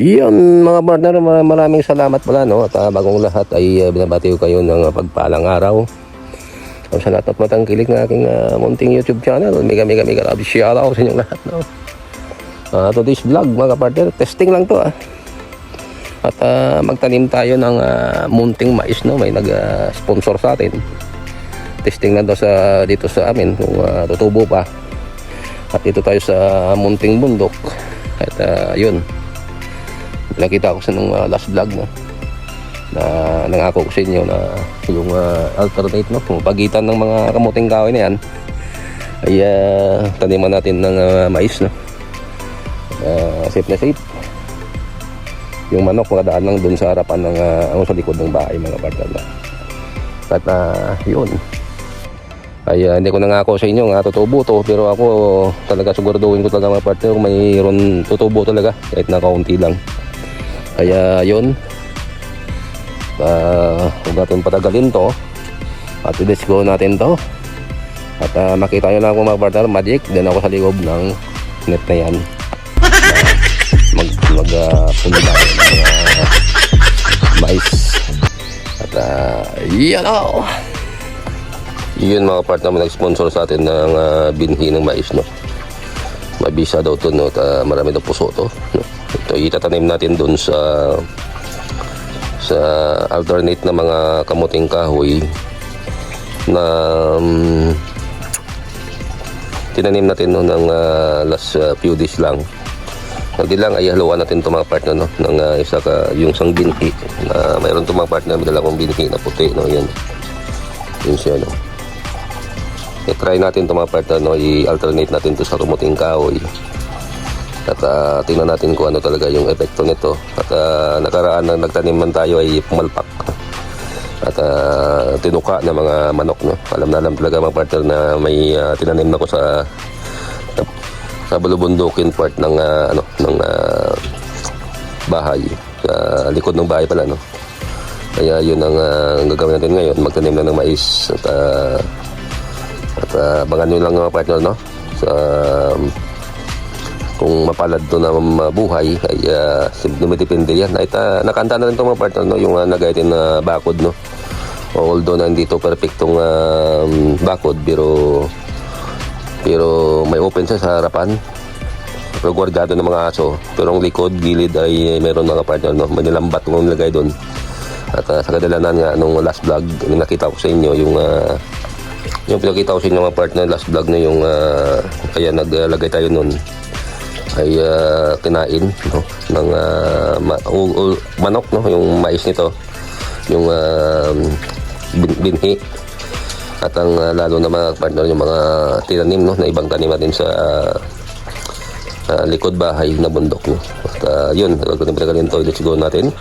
Yun mga partner, maraming salamat pala no. At bagong lahat ay binabati ko kayo ng pagpalang araw. Sa lahat at matangkilik ng aking munting YouTube channel, mega love shout out sa inyong lahat no. Today's vlog mga partner, testing lang to At magtanim tayo ng munting mais no. May nag-sponsor sa atin. Testing lang daw dito sa amin kung tutubo pa. At dito tayo sa munting bundok. At yun, nakita ko sa nung last vlog no, na nangako ko sa inyo na yung alternate no, kung pagitan ng mga kamuting kahoy na yan ay taniman natin ng mais no. Safe na safe. Yung manok makadaan lang dun sa harapan ng sa likod ng bahay mga partner na. At yun ay hindi ko nangako sa inyo nga tutubo to, pero ako talaga siguraduhin ko talaga mga partner mayroon tutubo talaga kahit na kaunti lang. Kaya yun, huwag natin patagalin to at let's go natin to. At makita nyo lang kung mga partner, magic din ako sa ligob ng net na yan. Magpunta tayo ng mais. At yan o! Yun mga partner, nag-sponsor sa atin ng binhi ng mais no. Mabisa daw to no, at marami daw puso to no. Ito itatanim natin dun sa alternate na mga kamuting kahoy na tinanim natin no, ng last few days lang. Hindi lang ay haluan natin itong mga partner no, ng yung isang binhi na mayroon itong mga partner, may dala kong binhi na puti no, yan. Yun siya no. I-try natin itong mga partner no, i-alternate natin ito sa kamuting kahoy. At tingnan natin kung ano talaga yung epekto nito. At nakaraan na nagtanim man tayo ay pumalpak. At tinuka ng mga manok no. Alam na alam talaga mga partner na may tinanim na ko sa balubundukin part ng ng bahay. Sa likod ng bahay pala no. Kaya yun ang gagawin natin ngayon, magtanim na ng mais. At abangan nyo lang mga partner no. Kung mapalad to na mabuhay ay dumitipindi yan. Ay nakanta na rin itong mga partner no, yung nagaitin na bakod no. Although na hindi to perfectong bakod, pero may open sa harapan, pero guardado ng mga aso. Pero ang likod, gilid ay mayroon mga partner no, may nilambat kung nilagay doon. At sa kadalanan nga nung last vlog, nakita ko sa inyo yung pinakita ko sa inyo mga partner last vlog na yung kaya naglagay tayo noon ay kinain no, ng manok no, yung mais nito, yung binhi. At ang lalo na mga partner yung mga tinanim no, na ibang tanim natin sa likod bahay na bundok no. At yun, gagawin to, let's go natin.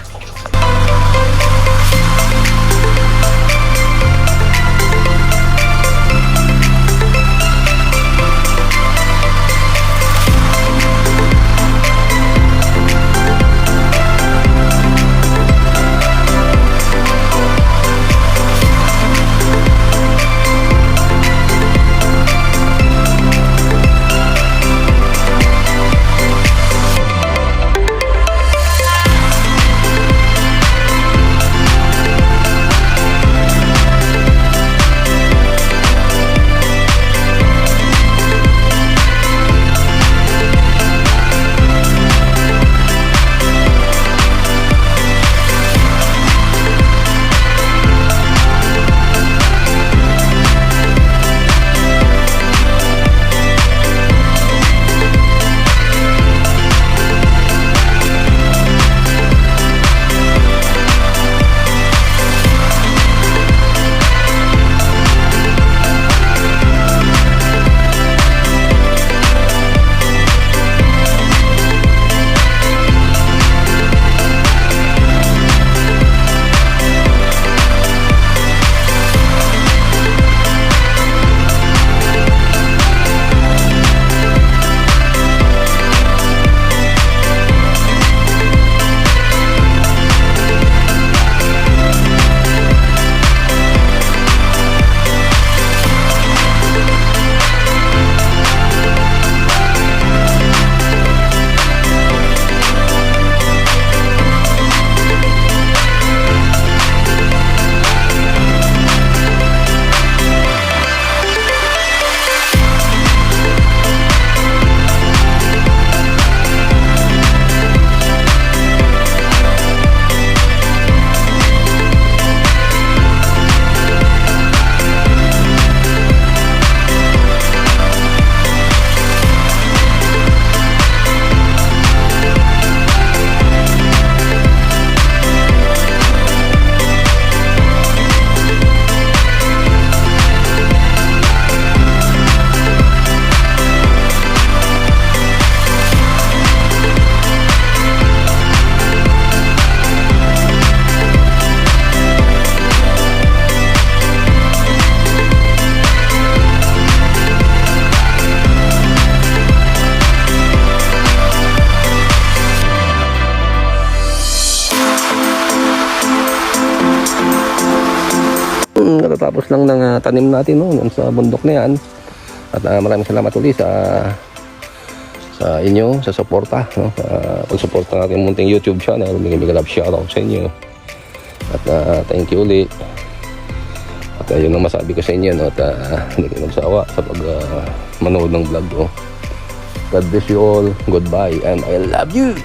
natatapos lang ng tanim natin no, sa bundok na yan. At maraming salamat ulit sa inyo, sa suporta, no? Pagsuporta ng ating munting YouTube channel. Bigay love shoutout sa inyo. At thank you ulit. At yun ang masabi ko sa inyo, no? At hindi kayo magsawa sa pag manood ng vlog ko. God bless you all. Goodbye and I love you.